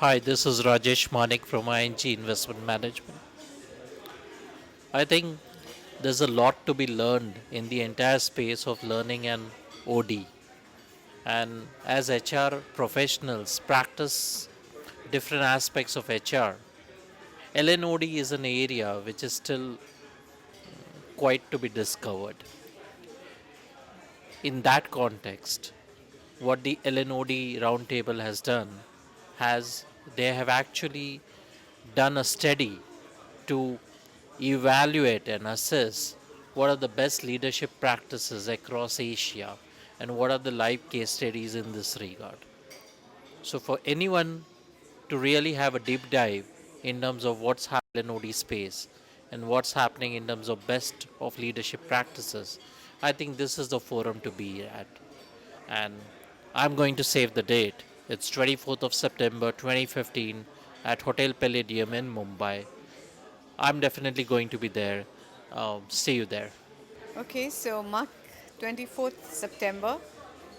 Hi, this is Rajesh Manik from ING Investment Management. I think there's a lot to be learned in the entire space of learning and OD. And as HR professionals practice different aspects of HR, LNOD is an area which is still quite to be discovered. In that context, what the LNOD roundtable has done has they have actually done a study to evaluate and assess what are the best leadership practices across Asia and what are the live case studies in this regard. So, for anyone to really have a deep dive in terms of what's happening in OD space and what's happening in terms of best of leadership practices, I think this is the forum to be at. And I'm going to save the date. It's 24th of September 2015 at Hotel Palladium in Mumbai. I'm definitely going to be there. See you there. Okay, so mark 24th September.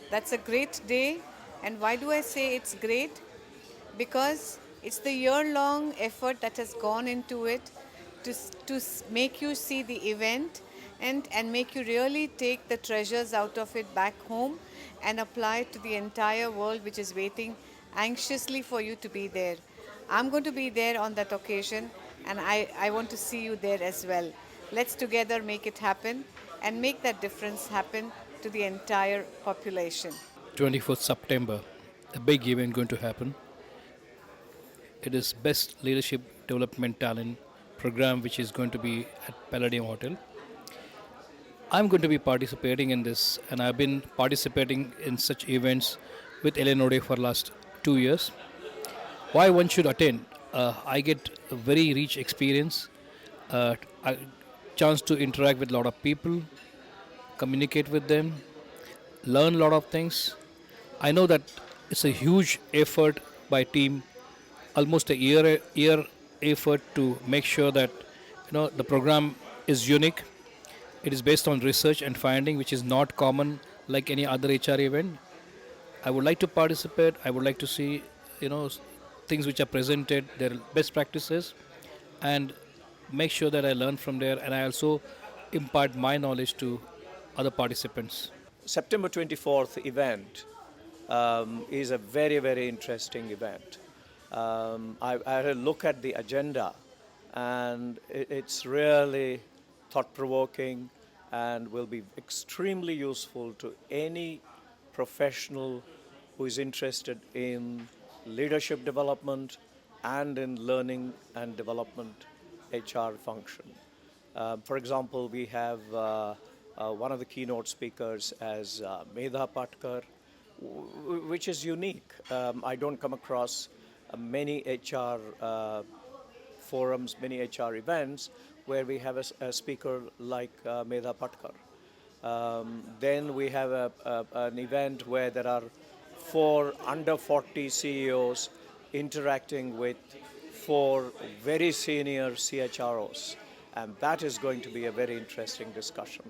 That's a great day. And why do I say it's great? Because it's the year-long effort that has gone into it to make you see the event and make you really take the treasures out of it back home and apply it to the entire world which is waiting anxiously for you to be there. I'm going to be there on that occasion and I want to see you there as well. Let's together make it happen and make that difference happen to the entire population. 24th September, a big event going to happen. It is Best Leadership Development Talent program, which is going to be at Palladium Hotel. I'm going to be participating in this, and I've been participating in such events with Eleanor for last 2 years. Why one should attend? I get a very rich experience, a chance to interact with a lot of people, communicate with them, learn a lot of things. I know that it's a huge effort by team, almost a year effort to make sure that the program is unique. It is based on research and finding, which is not common like any other HR event. I would like to participate. I would like to see you know s- things which are presented, their best practices, and make sure that I learn from there, and I also impart my knowledge to other participants. September 24th event is a very, very interesting event. I had a look at the agenda, and it's really thought provoking and will be extremely useful to any professional who is interested in leadership development and in learning and development HR function. For example, we have one of the keynote speakers as Medha Patkar, which is unique. I don't come across many HR forums, many HR events where we have a speaker like Medha Patkar. Then we have an event where there are four under 40 CEOs interacting with four very senior CHROs. And that is going to be a very interesting discussion.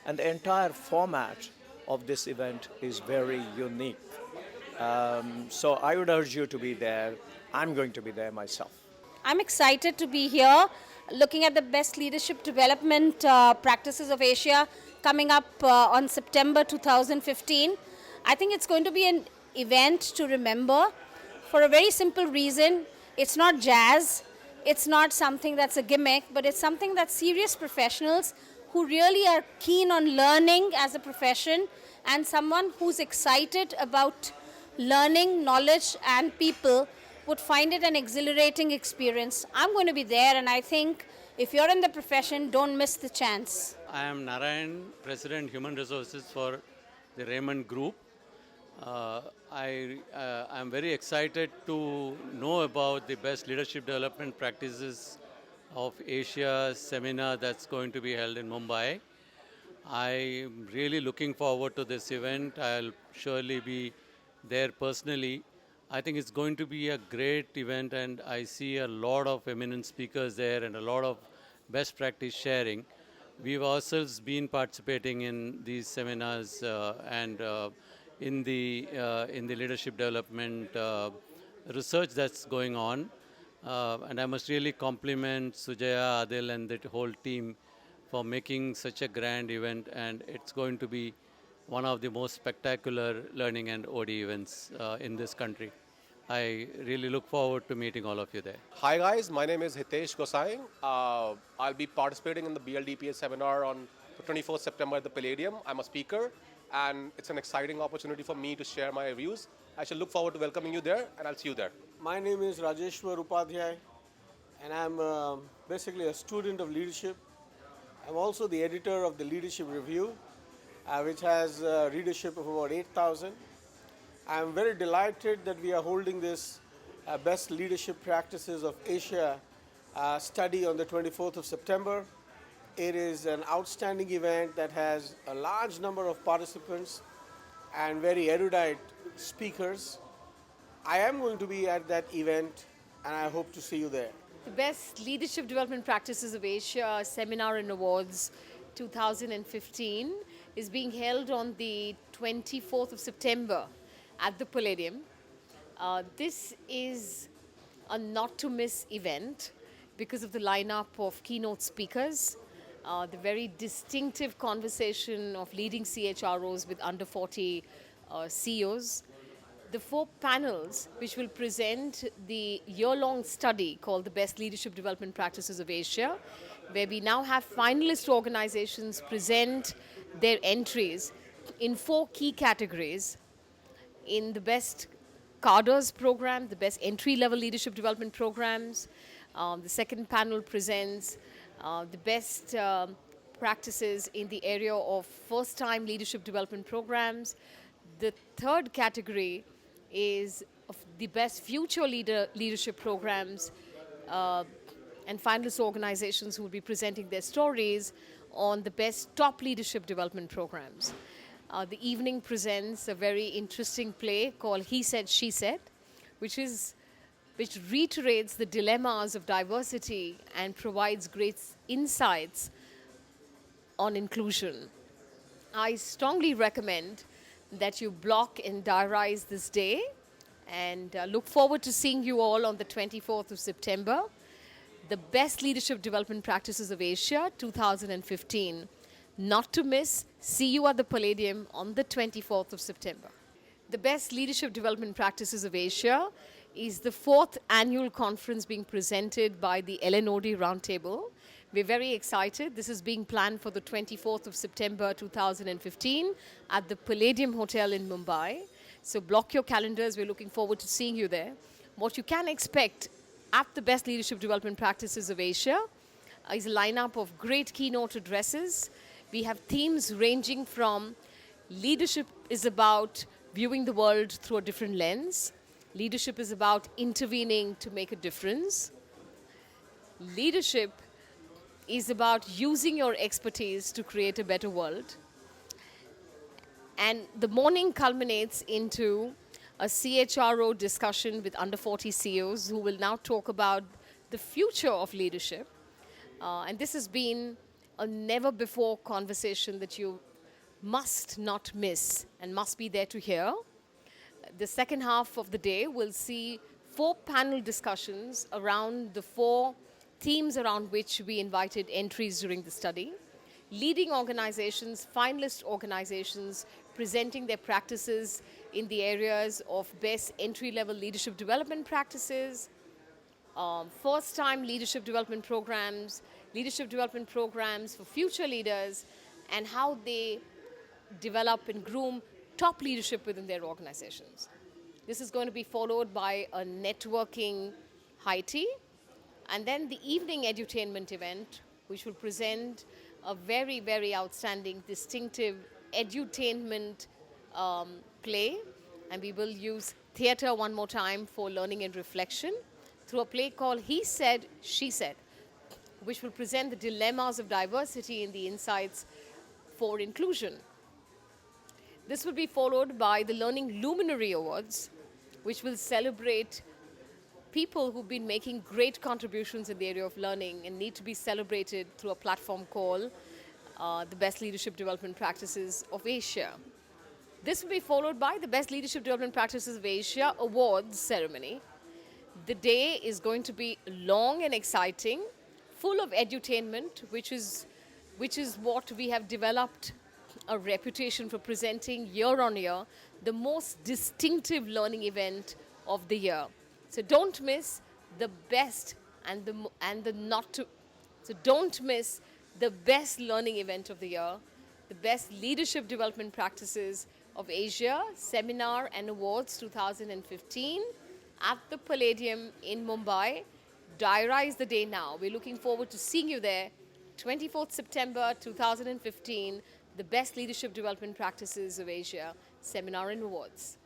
And the entire format of this event is very unique. So I would urge you to be there. I'm going to be there myself. I'm excited to be here looking at the best leadership development practices of Asia coming up on September 2015. I think it's going to be an event to remember for a very simple reason. It's not jazz, it's not something that's a gimmick, but it's something that serious professionals who really are keen on learning as a profession and someone who's excited about learning, knowledge, and people would find it an exhilarating experience. I'm going to be there, and I think if you're in the profession, don't miss the chance. I am Narayan, President Human Resources for the Raymond Group. I am very excited to know about the best leadership development practices of Asia seminar that's going to be held in Mumbai. I'm really looking forward to this event. I'll surely be there personally. I think it's going to be a great event, and I see a lot of eminent speakers there and a lot of best practice sharing. We've ourselves been participating in these seminars and in the leadership development research that's going on. And I must really compliment Sujaya, Adil, and the whole team for making such a grand event. And it's going to be one of the most spectacular learning and OD events in this country. I really look forward to meeting all of you there. Hi guys, my name is Hitesh Gosai. I'll be participating in the BLDPA seminar on the 24th September at the Palladium. I'm a speaker and it's an exciting opportunity for me to share my views. I shall look forward to welcoming you there and I'll see you there. My name is Rajeshwar Upadhyay and I'm basically a student of leadership. I'm also the editor of the Leadership Review, which has readership of about 8,000. I'm very delighted that we are holding this Best Leadership Practices of Asia study on the 24th of September. It is an outstanding event that has a large number of participants and very erudite speakers. I am going to be at that event and I hope to see you there. The Best Leadership Development Practices of Asia Seminar and Awards 2015 is being held on the 24th of September at the Palladium. This is a not to miss event because of the lineup of keynote speakers, the very distinctive conversation of leading CHROs with under 40 CEOs, the 4 panels which will present the year-long study called the Best Leadership Development Practices of Asia, where we now have finalist organizations present their entries in 4 key categories. In the Best Cadres program, the Best Entry-Level Leadership Development programs. The second panel presents the best practices in the area of first-time leadership development programs. The third category is of the best future leadership programs and finalist organizations who will be presenting their stories on the best top leadership development programs. The evening presents a very interesting play called He Said, She Said, which reiterates the dilemmas of diversity and provides great insights on inclusion. I strongly recommend that you block and diarize this day and look forward to seeing you all on the 24th of September. The Best Leadership Development Practices of Asia 2015. Not to miss, see you at the Palladium on the 24th of September. The Best Leadership Development Practices of Asia is the 4th annual conference being presented by the LNOD Roundtable. We're very excited. This is being planned for the 24th of September 2015 at the Palladium Hotel in Mumbai. So block your calendars. We're looking forward to seeing you there. What you can expect at the Best Leadership Development Practices of Asia is a lineup of great keynote addresses. We have themes ranging from leadership is about viewing the world through a different lens. Leadership is about intervening to make a difference. Leadership is about using your expertise to create a better world. And the morning culminates into a CHRO discussion with under 40 CEOs who will now talk about the future of leadership. And this has been a never-before conversation that you must not miss and must be there to hear. The second half of the day will see 4 panel discussions around the 4 themes around which we invited entries during the study. Leading organizations, finalist organizations presenting their practices in the areas of best entry-level leadership development practices, first-time leadership development programs for future leaders, and how they develop and groom top leadership within their organizations. This is going to be followed by a networking high tea, and then the evening edutainment event, which will present a very, very outstanding, distinctive edutainment play. And we will use theater one more time for learning and reflection through a play called He Said, She Said, which will present the dilemmas of diversity and the insights for inclusion. This will be followed by the Learning Luminary Awards, which will celebrate people who've been making great contributions in the area of learning and need to be celebrated through a platform called the Best Leadership Development Practices of Asia. This will be followed by the Best Leadership Development Practices of Asia Awards ceremony, The day is going to be long and exciting, full of edutainment, which is what we have developed a reputation for presenting year on year, the most distinctive learning event of the year. So don't miss the best and the not to so don't miss the best learning event of the year, the best leadership development practices of Asia Seminar and Awards 2015 at the Palladium in Mumbai. Diarize the day now. We're looking forward to seeing you there. 24th September 2015, the best leadership development practices of Asia Seminar and Awards.